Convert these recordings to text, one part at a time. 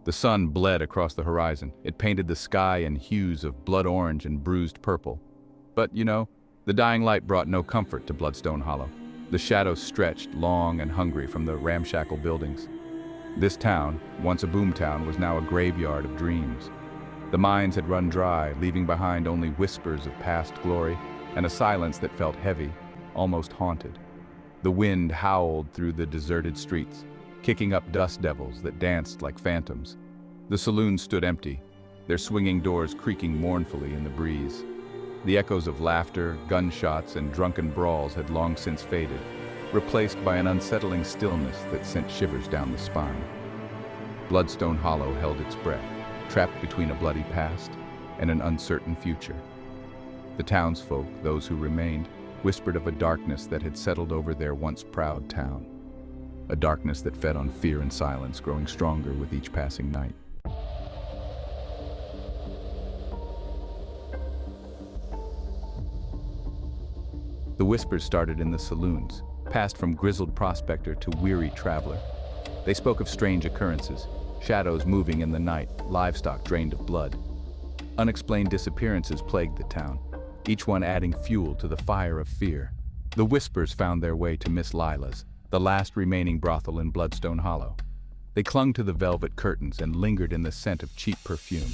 The sun bled across the horizon. It painted the sky in hues of blood orange and bruised purple. But, the dying light brought no comfort to Bloodstone Hollow. The shadows stretched, long and hungry, from the ramshackle buildings. This town, once a boomtown, was now a graveyard of dreams. The mines had run dry, leaving behind only whispers of past glory and a silence that felt heavy, almost haunted. The wind howled through the deserted streets, kicking up dust devils that danced like phantoms. The saloons stood empty, their swinging doors creaking mournfully in the breeze. The echoes of laughter, gunshots, and drunken brawls had long since faded, replaced by an unsettling stillness that sent shivers down the spine. Bloodstone Hollow held its breath, trapped between a bloody past and an uncertain future. The townsfolk, those who remained, whispered of a darkness that had settled over their once proud town. A darkness that fed on fear and silence, growing stronger with each passing night. The whispers started in the saloons, passed from grizzled prospector to weary traveler. They spoke of strange occurrences, shadows moving in the night, livestock drained of blood. Unexplained disappearances plagued the town, each one adding fuel to the fire of fear. The whispers found their way to Miss Lila's, the last remaining brothel in Bloodstone Hollow. They clung to the velvet curtains and lingered in the scent of cheap perfume.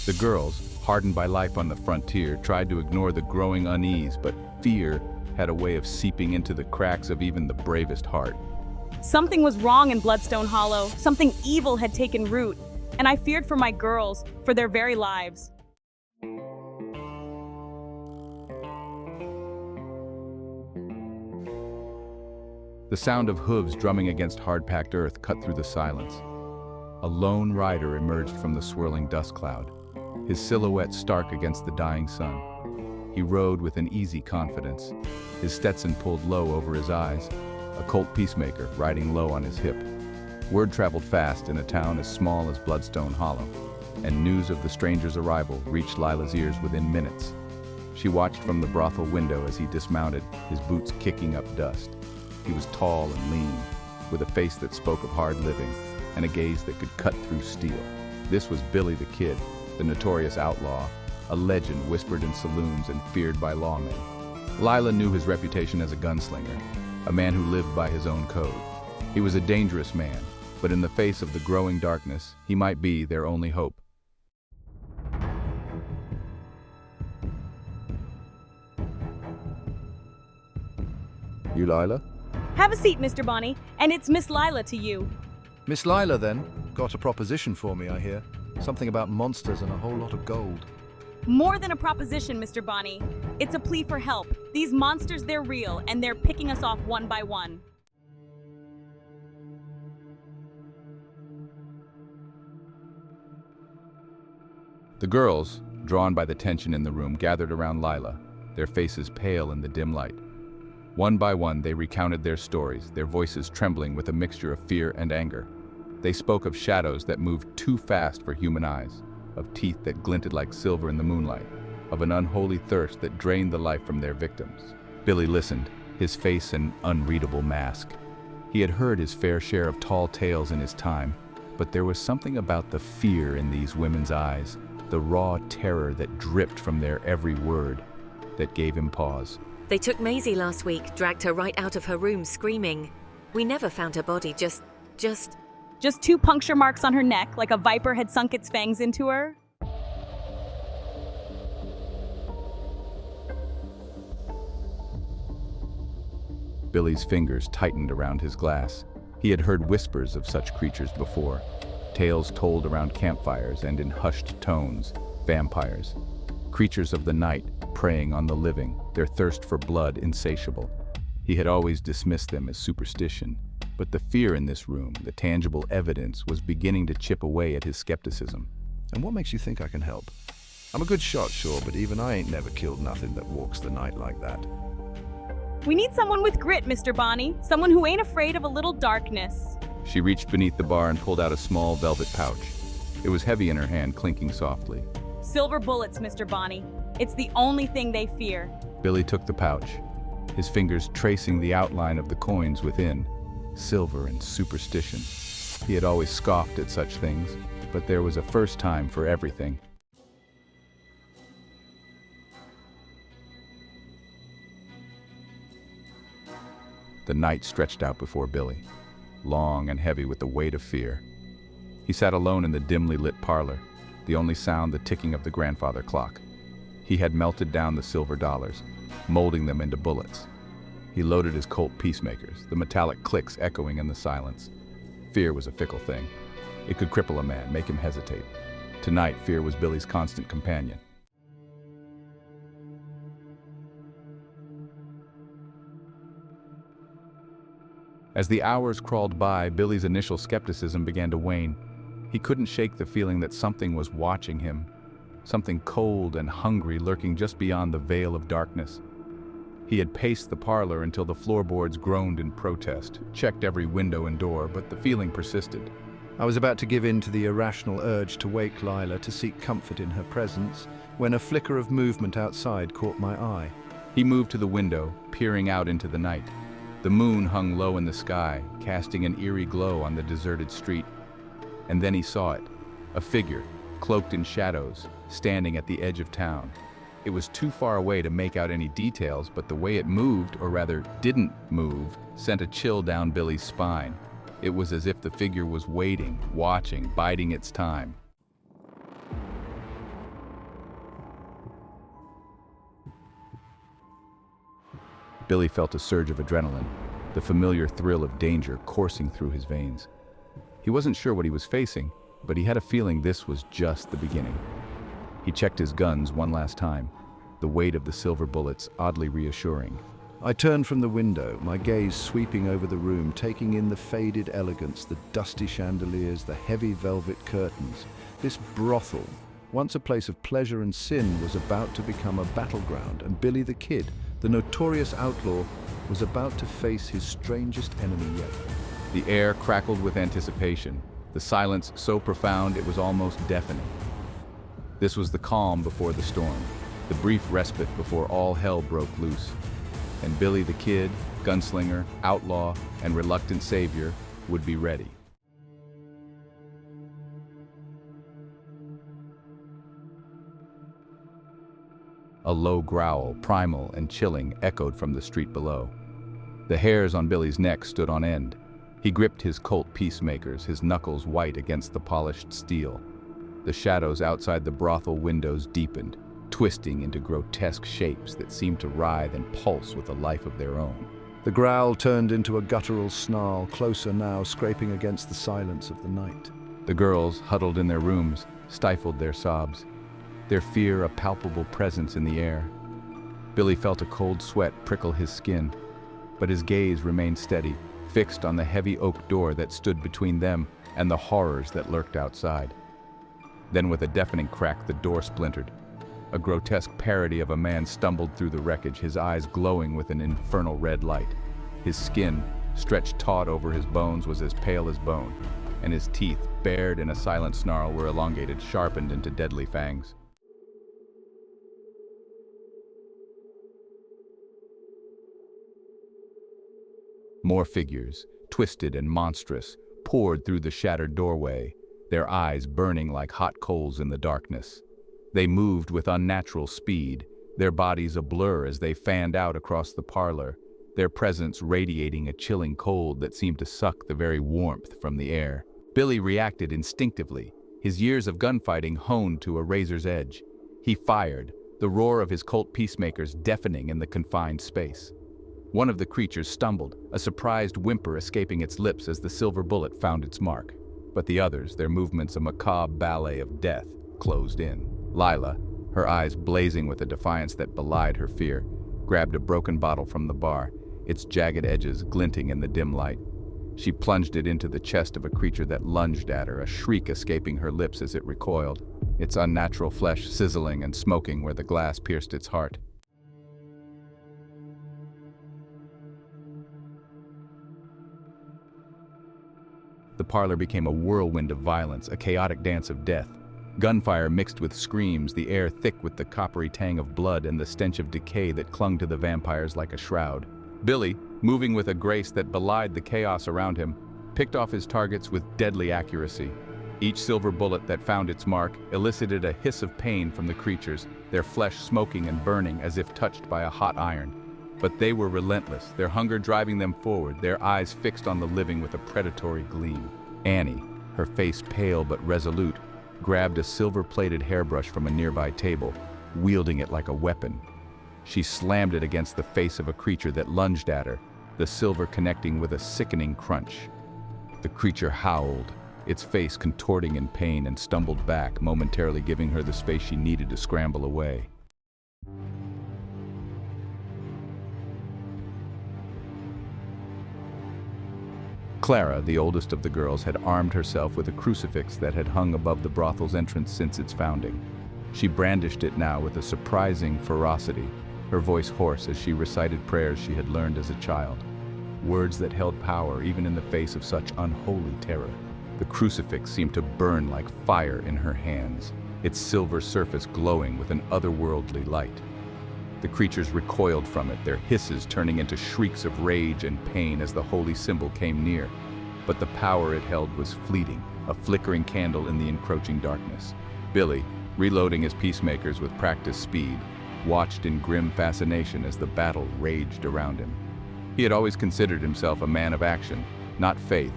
The girls, hardened by life on the frontier, tried to ignore the growing unease, but fear had a way of seeping into the cracks of even the bravest heart. Something was wrong in Bloodstone Hollow. Something evil had taken root, and I feared for my girls, for their very lives. The sound of hooves drumming against hard-packed earth cut through the silence. A lone rider emerged from the swirling dust cloud, his silhouette stark against the dying sun. He rode with an easy confidence, his Stetson pulled low over his eyes, a Colt peacemaker riding low on his hip. Word traveled fast in a town as small as Bloodstone Hollow, and news of the stranger's arrival reached Lila's ears within minutes. She watched from the brothel window as he dismounted, his boots kicking up dust. He was tall and lean, with a face that spoke of hard living, and a gaze that could cut through steel. This was Billy the Kid, the notorious outlaw, a legend whispered in saloons and feared by lawmen. Lila knew his reputation as a gunslinger, a man who lived by his own code. He was a dangerous man, but in the face of the growing darkness, he might be their only hope. You Lila? Have a seat, Mr. Bonnie, and it's Miss Lila to you. Miss Lila, then, got a proposition for me, I hear. Something about monsters and a whole lot of gold. More than a proposition, Mr. Bonnie. It's a plea for help. These monsters, they're real, and they're picking us off one by one. The girls, drawn by the tension in the room, gathered around Lila, their faces pale in the dim light. One by one, they recounted their stories, their voices trembling with a mixture of fear and anger. They spoke of shadows that moved too fast for human eyes, of teeth that glinted like silver in the moonlight, of an unholy thirst that drained the life from their victims. Billy listened, his face an unreadable mask. He had heard his fair share of tall tales in his time, but there was something about the fear in these women's eyes, the raw terror that dripped from their every word, that gave him pause. They took Maisie last week, dragged her right out of her room screaming. We never found her body, just... Just 2 puncture marks on her neck, like a viper had sunk its fangs into her. Billy's fingers tightened around his glass. He had heard whispers of such creatures before, tales told around campfires and in hushed tones, vampires. Creatures of the night, preying on the living, their thirst for blood insatiable. He had always dismissed them as superstition, but the fear in this room, the tangible evidence, was beginning to chip away at his skepticism. And what makes you think I can help? I'm a good shot, sure, but even I ain't never killed nothing that walks the night like that. We need someone with grit, Mr. Bonnie. Someone who ain't afraid of a little darkness. She reached beneath the bar and pulled out a small velvet pouch. It was heavy in her hand, clinking softly. Silver bullets, Mr. Bonnie. It's the only thing they fear. Billy took the pouch, his fingers tracing the outline of the coins within. Silver and superstition. He had always scoffed at such things, but there was a first time for everything. The night stretched out before Billy, long and heavy with the weight of fear. He sat alone in the dimly lit parlor, the only sound the ticking of the grandfather clock. He had melted down the silver dollars, molding them into bullets. He loaded his Colt peacemakers, the metallic clicks echoing in the silence. Fear was a fickle thing. It could cripple a man, make him hesitate. Tonight, fear was Billy's constant companion. As the hours crawled by, Billy's initial skepticism began to wane. He couldn't shake the feeling that something was watching him, something cold and hungry lurking just beyond the veil of darkness. He had paced the parlor until the floorboards groaned in protest, checked every window and door, but the feeling persisted. I was about to give in to the irrational urge to wake Lila to seek comfort in her presence when a flicker of movement outside caught my eye. He moved to the window, peering out into the night. The moon hung low in the sky, casting an eerie glow on the deserted street. And then he saw it, a figure, cloaked in shadows, standing at the edge of town. It was too far away to make out any details, but the way it moved, or rather didn't move, sent a chill down Billy's spine. It was as if the figure was waiting, watching, biding its time. Billy felt a surge of adrenaline, the familiar thrill of danger coursing through his veins. He wasn't sure what he was facing, but he had a feeling this was just the beginning. He checked his guns one last time, the weight of the silver bullets oddly reassuring. I turned from the window, my gaze sweeping over the room, taking in the faded elegance, the dusty chandeliers, the heavy velvet curtains. This brothel, once a place of pleasure and sin, was about to become a battleground, and Billy the Kid, the notorious outlaw, was about to face his strangest enemy yet. The air crackled with anticipation, the silence so profound it was almost deafening. This was the calm before the storm, the brief respite before all hell broke loose. And Billy the Kid, gunslinger, outlaw, and reluctant savior would be ready. A low growl, primal and chilling, echoed from the street below. The hairs on Billy's neck stood on end. He gripped his Colt peacemakers, his knuckles white against the polished steel. The shadows outside the brothel windows deepened, twisting into grotesque shapes that seemed to writhe and pulse with a life of their own. The growl turned into a guttural snarl, closer now, scraping against the silence of the night. The girls, huddled in their rooms, stifled their sobs, their fear a palpable presence in the air. Billy felt a cold sweat prickle his skin, but his gaze remained steady, fixed on the heavy oak door that stood between them and the horrors that lurked outside. Then with a deafening crack, the door splintered. A grotesque parody of a man stumbled through the wreckage, his eyes glowing with an infernal red light. His skin, stretched taut over his bones, was as pale as bone, and his teeth, bared in a silent snarl, were elongated, sharpened into deadly fangs. More figures, twisted and monstrous, poured through the shattered doorway, their eyes burning like hot coals in the darkness. They moved with unnatural speed, their bodies a blur as they fanned out across the parlor, their presence radiating a chilling cold that seemed to suck the very warmth from the air. Billy reacted instinctively, his years of gunfighting honed to a razor's edge. He fired, the roar of his Colt peacemakers deafening in the confined space. One of the creatures stumbled, a surprised whimper escaping its lips as the silver bullet found its mark. But the others, their movements a macabre ballet of death, closed in. Lila, her eyes blazing with a defiance that belied her fear, grabbed a broken bottle from the bar, its jagged edges glinting in the dim light. She plunged it into the chest of a creature that lunged at her, a shriek escaping her lips as it recoiled, its unnatural flesh sizzling and smoking where the glass pierced its heart. The parlor became a whirlwind of violence, a chaotic dance of death. Gunfire mixed with screams, the air thick with the coppery tang of blood and the stench of decay that clung to the vampires like a shroud. Billy, moving with a grace that belied the chaos around him, picked off his targets with deadly accuracy. Each silver bullet that found its mark elicited a hiss of pain from the creatures, their flesh smoking and burning as if touched by a hot iron. But they were relentless, their hunger driving them forward, their eyes fixed on the living with a predatory gleam. Annie, her face pale but resolute, grabbed a silver-plated hairbrush from a nearby table, wielding it like a weapon. She slammed it against the face of a creature that lunged at her, the silver connecting with a sickening crunch. The creature howled, its face contorting in pain, and stumbled back, momentarily giving her the space she needed to scramble away. Clara, the oldest of the girls, had armed herself with a crucifix that had hung above the brothel's entrance since its founding. She brandished it now with a surprising ferocity, her voice hoarse as she recited prayers she had learned as a child. Words that held power even in the face of such unholy terror. The crucifix seemed to burn like fire in her hands, its silver surface glowing with an otherworldly light. The creatures recoiled from it, their hisses turning into shrieks of rage and pain as the holy symbol came near. But the power it held was fleeting, a flickering candle in the encroaching darkness. Billy, reloading his peacemakers with practiced speed, watched in grim fascination as the battle raged around him. He had always considered himself a man of action, not faith,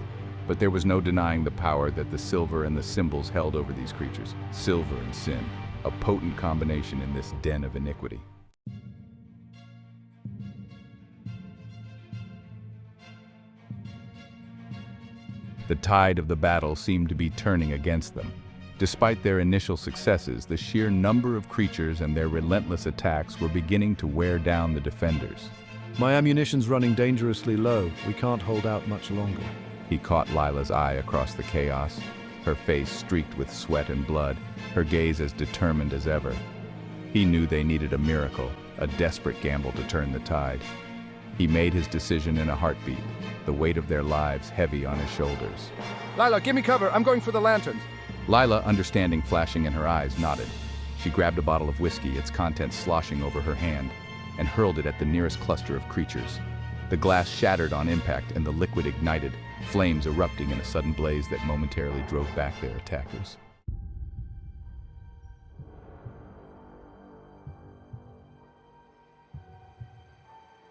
but there was no denying the power that the silver and the symbols held over these creatures. Silver and sin, a potent combination in this den of iniquity. The tide of the battle seemed to be turning against them. Despite their initial successes, the sheer number of creatures and their relentless attacks were beginning to wear down the defenders. My ammunition's running dangerously low. We can't hold out much longer. He caught Lila's eye across the chaos, her face streaked with sweat and blood, her gaze as determined as ever. He knew they needed a miracle, a desperate gamble to turn the tide. He made his decision in a heartbeat, the weight of their lives heavy on his shoulders. Lila, give me cover. I'm going for the lanterns. Lila, understanding flashing in her eyes, nodded. She grabbed a bottle of whiskey, its contents sloshing over her hand, and hurled it at the nearest cluster of creatures. The glass shattered on impact and the liquid ignited, flames erupting in a sudden blaze that momentarily drove back their attackers.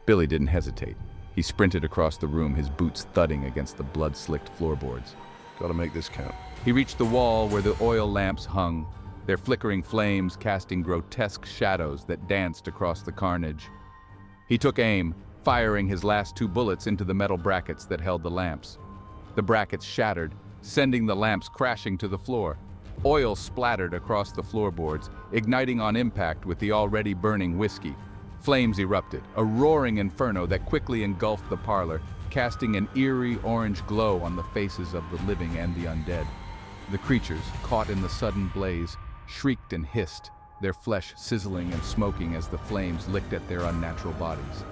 Billy didn't hesitate. He sprinted across the room, his boots thudding against the blood-slicked floorboards. Gotta make this count. He reached the wall where the oil lamps hung, their flickering flames casting grotesque shadows that danced across the carnage. He took aim, firing his last 2 bullets into the metal brackets that held the lamps. The brackets shattered, sending the lamps crashing to the floor. Oil splattered across the floorboards, igniting on impact with the already burning whiskey. Flames erupted, a roaring inferno that quickly engulfed the parlor, casting an eerie orange glow on the faces of the living and the undead. The creatures, caught in the sudden blaze, shrieked and hissed, their flesh sizzling and smoking as the flames licked at their unnatural bodies.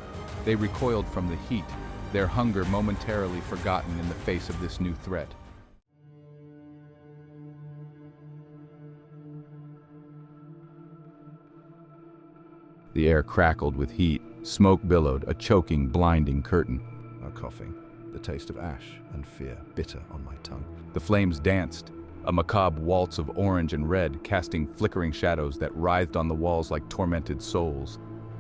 They recoiled from the heat, their hunger momentarily forgotten in the face of this new threat. The air crackled with heat, smoke billowed, a choking, blinding curtain. Now coughing, the taste of ash and fear bitter on my tongue. The flames danced, a macabre waltz of orange and red, casting flickering shadows that writhed on the walls like tormented souls.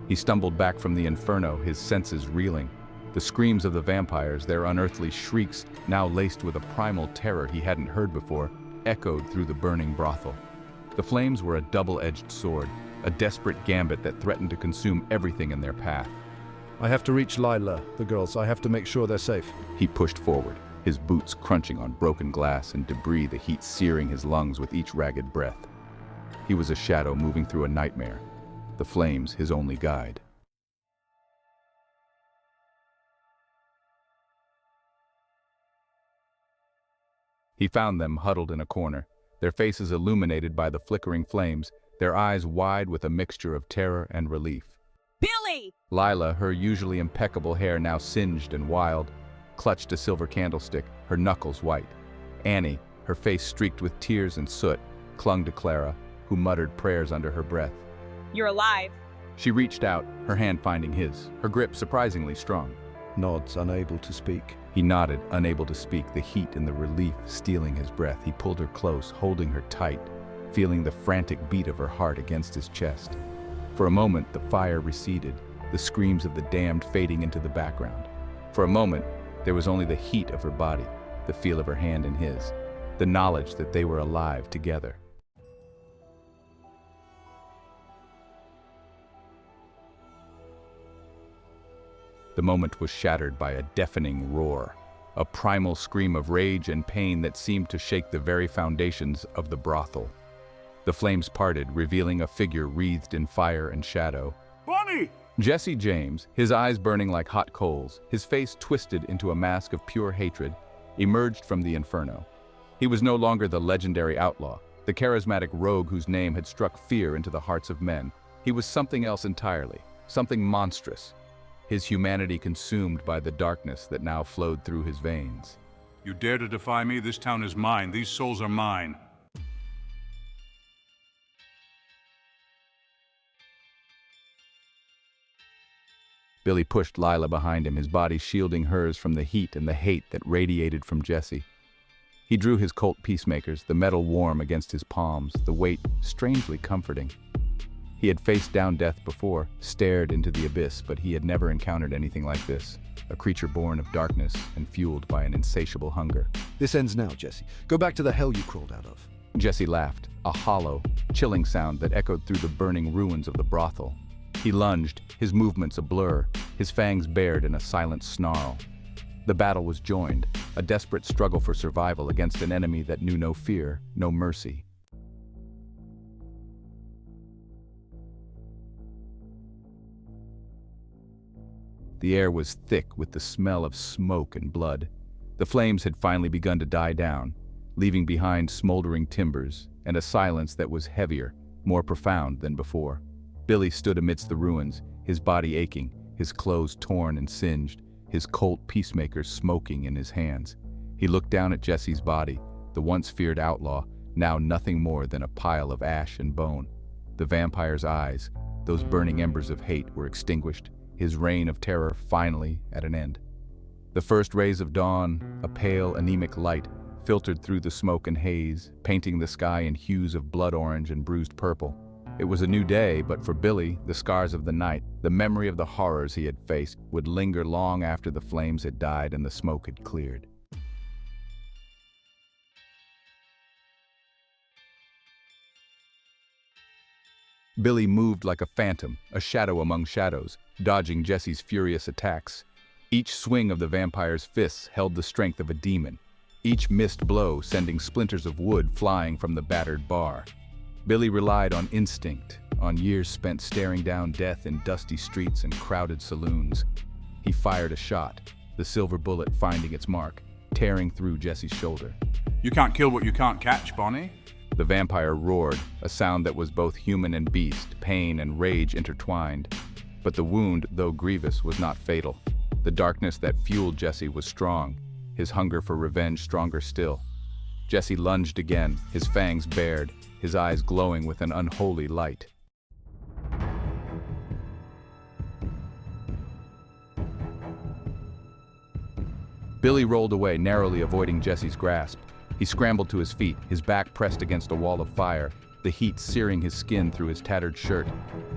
He stumbled back from the inferno, his senses reeling. The screams of the vampires, their unearthly shrieks, now laced with a primal terror he hadn't heard before, echoed through the burning brothel. The flames were a double-edged sword, a desperate gambit that threatened to consume everything in their path. I have to reach Lila, the girls. I have to make sure they're safe. He pushed forward, his boots crunching on broken glass and debris, the heat searing his lungs with each ragged breath. He was a shadow moving through a nightmare, the flames his only guide. He found them huddled in a corner, their faces illuminated by the flickering flames, their eyes wide with a mixture of terror and relief. Billy! Lila, her usually impeccable hair now singed and wild, clutched a silver candlestick, her knuckles white. Annie, her face streaked with tears and soot, clung to Clara, who muttered prayers under her breath. You're alive. She reached out, her hand finding his, her grip surprisingly strong. nods, unable to speak. He nodded, unable to speak, the heat and the relief stealing his breath. He pulled her close, holding her tight, feeling the frantic beat of her heart against his chest. For a moment, the fire receded, the screams of the damned fading into the background. For a moment, there was only the heat of her body, the feel of her hand in his, the knowledge that they were alive together. The moment was shattered by a deafening roar, a primal scream of rage and pain that seemed to shake the very foundations of the brothel. The flames parted, revealing a figure wreathed in fire and shadow. Bonnie! Jesse James, his eyes burning like hot coals, his face twisted into a mask of pure hatred, emerged from the inferno. He was no longer the legendary outlaw, the charismatic rogue whose name had struck fear into the hearts of men. He was something else entirely, something monstrous, his humanity consumed by the darkness that now flowed through his veins. You dare to defy me? This town is mine. These souls are mine. Billy pushed Lila behind him, his body shielding hers from the heat and the hate that radiated from Jesse. He drew his Colt peacemakers, the metal warm against his palms, the weight strangely comforting. He had faced down death before, stared into the abyss, but he had never encountered anything like this, a creature born of darkness and fueled by an insatiable hunger. This ends now, Jesse. Go back to the hell you crawled out of. Jesse laughed, a hollow, chilling sound that echoed through the burning ruins of the brothel. He lunged, his movements a blur, his fangs bared in a silent snarl. The battle was joined, a desperate struggle for survival against an enemy that knew no fear, no mercy. The air was thick with the smell of smoke and blood. The flames had finally begun to die down, leaving behind smoldering timbers and a silence that was heavier, more profound than before. Billy stood amidst the ruins, his body aching, his clothes torn and singed, his Colt peacemakers smoking in his hands. He looked down at Jesse's body, the once feared outlaw, now nothing more than a pile of ash and bone. The vampire's eyes, those burning embers of hate, were extinguished, his reign of terror finally at an end. The first rays of dawn, a pale, anemic light, filtered through the smoke and haze, painting the sky in hues of blood orange and bruised purple. It was a new day, but for Billy, the scars of the night, the memory of the horrors he had faced, would linger long after the flames had died and the smoke had cleared. Billy moved like a phantom, a shadow among shadows, dodging Jesse's furious attacks. Each swing of the vampire's fists held the strength of a demon, each missed blow sending splinters of wood flying from the battered bar. Billy relied on instinct, on years spent staring down death in dusty streets and crowded saloons. He fired a shot, the silver bullet finding its mark, tearing through Jesse's shoulder. You can't kill what you can't catch, Bonnie. The vampire roared, a sound that was both human and beast, pain and rage intertwined. But the wound, though grievous, was not fatal. The darkness that fueled Jesse was strong, his hunger for revenge stronger still. Jesse lunged again, his fangs bared, his eyes glowing with an unholy light. Billy rolled away, narrowly avoiding Jesse's grasp. He scrambled to his feet, his back pressed against a wall of fire, the heat searing his skin through his tattered shirt.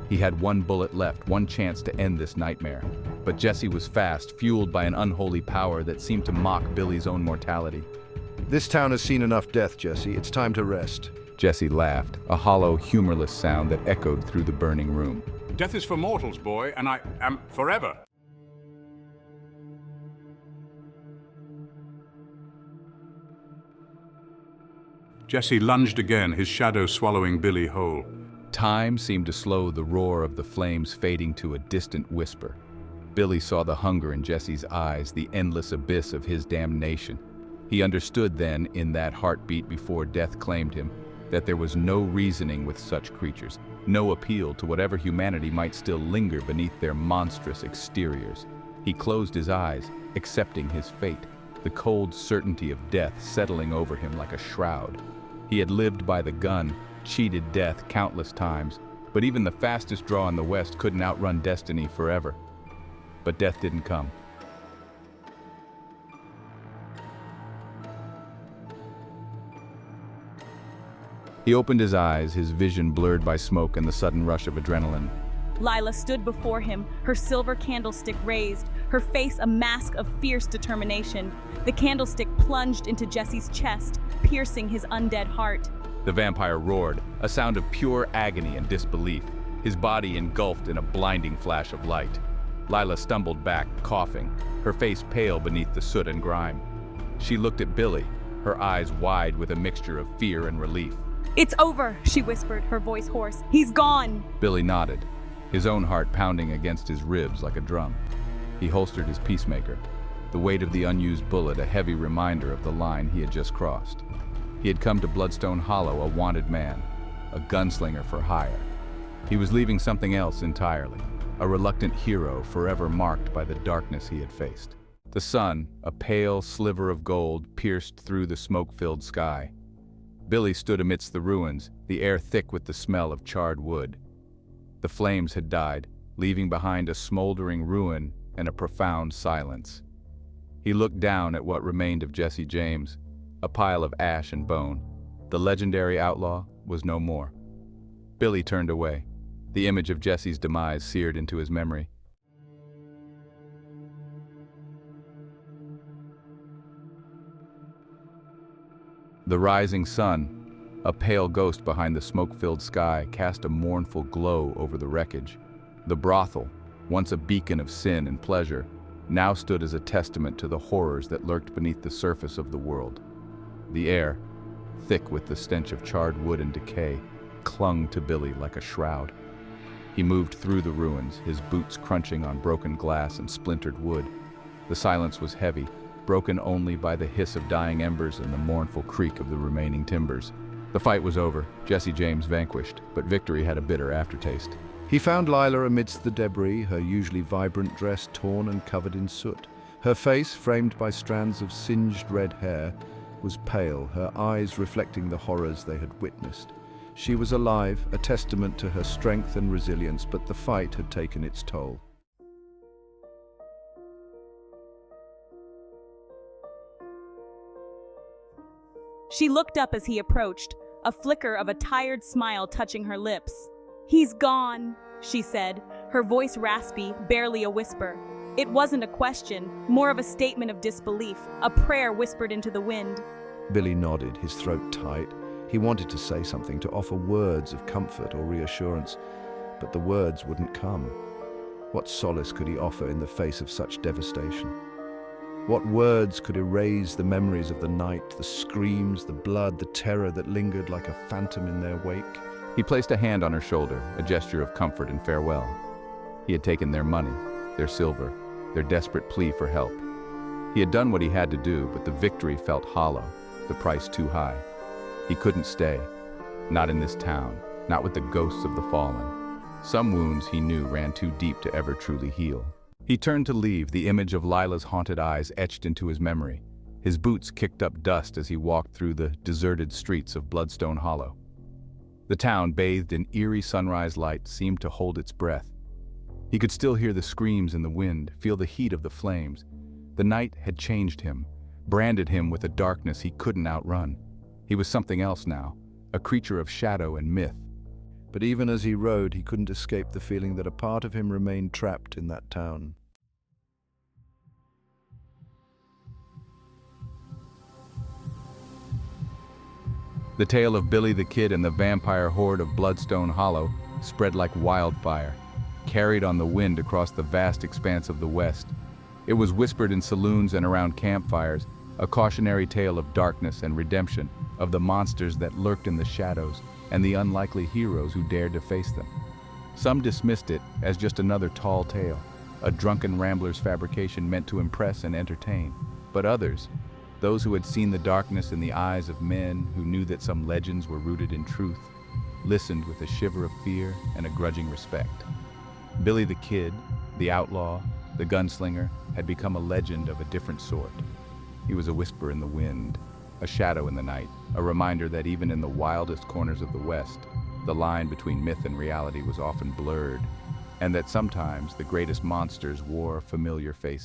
He had one bullet left, one chance to end this nightmare. But Jesse was fast, fueled by an unholy power that seemed to mock Billy's own mortality. This town has seen enough death, Jesse. It's time to rest. Jesse laughed, a hollow, humorless sound that echoed through the burning room. Death is for mortals, boy, and I am forever. Jesse lunged again, his shadow swallowing Billy whole. Time seemed to slow the roar of the flames, fading to a distant whisper. Billy saw the hunger in Jesse's eyes, the endless abyss of his damnation. He understood then, in that heartbeat before death claimed him, that there was no reasoning with such creatures, no appeal to whatever humanity might still linger beneath their monstrous exteriors. He closed his eyes, accepting his fate, the cold certainty of death settling over him like a shroud. He had lived by the gun, cheated death countless times, but even the fastest draw in the West couldn't outrun destiny forever. But death didn't come. He opened his eyes, his vision blurred by smoke and the sudden rush of adrenaline. Lila stood before him, her silver candlestick raised, her face a mask of fierce determination. The candlestick plunged into Jesse's chest, piercing his undead heart. The vampire roared, a sound of pure agony and disbelief, his body engulfed in a blinding flash of light. Lila stumbled back, coughing, her face pale beneath the soot and grime. She looked at Billy, her eyes wide with a mixture of fear and relief. "It's over," she whispered, her voice hoarse. "He's gone." Billy nodded, his own heart pounding against his ribs like a drum. He holstered his peacemaker, the weight of the unused bullet a heavy reminder of the line he had just crossed. He had come to Bloodstone Hollow a wanted man, a gunslinger for hire. He was leaving something else entirely, a reluctant hero forever marked by the darkness he had faced. The sun, a pale sliver of gold, pierced through the smoke-filled sky. Billy stood amidst the ruins, the air thick with the smell of charred wood. The flames had died, leaving behind a smoldering ruin and a profound silence. He looked down at what remained of Jesse James, a pile of ash and bone. The legendary outlaw was no more. Billy turned away, the image of Jesse's demise seared into his memory. The rising sun, a pale ghost behind the smoke-filled sky, cast a mournful glow over the wreckage. The brothel, once a beacon of sin and pleasure, now stood as a testament to the horrors that lurked beneath the surface of the world. The air, thick with the stench of charred wood and decay, clung to Billy like a shroud. He moved through the ruins, his boots crunching on broken glass and splintered wood. The silence was heavy, broken only by the hiss of dying embers and the mournful creak of the remaining timbers. The fight was over, Jesse James vanquished, but victory had a bitter aftertaste. He found Lila amidst the debris, her usually vibrant dress torn and covered in soot. Her face, framed by strands of singed red hair, was pale, her eyes reflecting the horrors they had witnessed. She was alive, a testament to her strength and resilience, but the fight had taken its toll. She looked up as he approached, a flicker of a tired smile touching her lips. "He's gone," she said, her voice raspy, barely a whisper. It wasn't a question, more of a statement of disbelief, a prayer whispered into the wind. Billy nodded, his throat tight. He wanted to say something, to offer words of comfort or reassurance, but the words wouldn't come. What solace could he offer in the face of such devastation? What words could erase the memories of the night, the screams, the blood, the terror that lingered like a phantom in their wake? He placed a hand on her shoulder, a gesture of comfort and farewell. He had taken their money, their silver, their desperate plea for help. He had done what he had to do, but the victory felt hollow, the price too high. He couldn't stay, not in this town, not with the ghosts of the fallen. Some wounds, he knew, ran too deep to ever truly heal. He turned to leave, the image of Lila's haunted eyes etched into his memory. His boots kicked up dust as he walked through the deserted streets of Bloodstone Hollow. The town, bathed in eerie sunrise light, seemed to hold its breath. He could still hear the screams in the wind, feel the heat of the flames. The night had changed him, branded him with a darkness he couldn't outrun. He was something else now, a creature of shadow and myth. But even as he rode, he couldn't escape the feeling that a part of him remained trapped in that town. The tale of Billy the Kid and the vampire horde of Bloodstone Hollow spread like wildfire, carried on the wind across the vast expanse of the West. It was whispered in saloons and around campfires, a cautionary tale of darkness and redemption, of the monsters that lurked in the shadows and the unlikely heroes who dared to face them. Some dismissed it as just another tall tale, a drunken rambler's fabrication meant to impress and entertain. But others, those who had seen the darkness in the eyes of men who knew that some legends were rooted in truth, listened with a shiver of fear and a grudging respect. Billy the Kid, the outlaw, the gunslinger, had become a legend of a different sort. He was a whisper in the wind, a shadow in the night, a reminder that even in the wildest corners of the West, the line between myth and reality was often blurred, and that sometimes the greatest monsters wore familiar faces.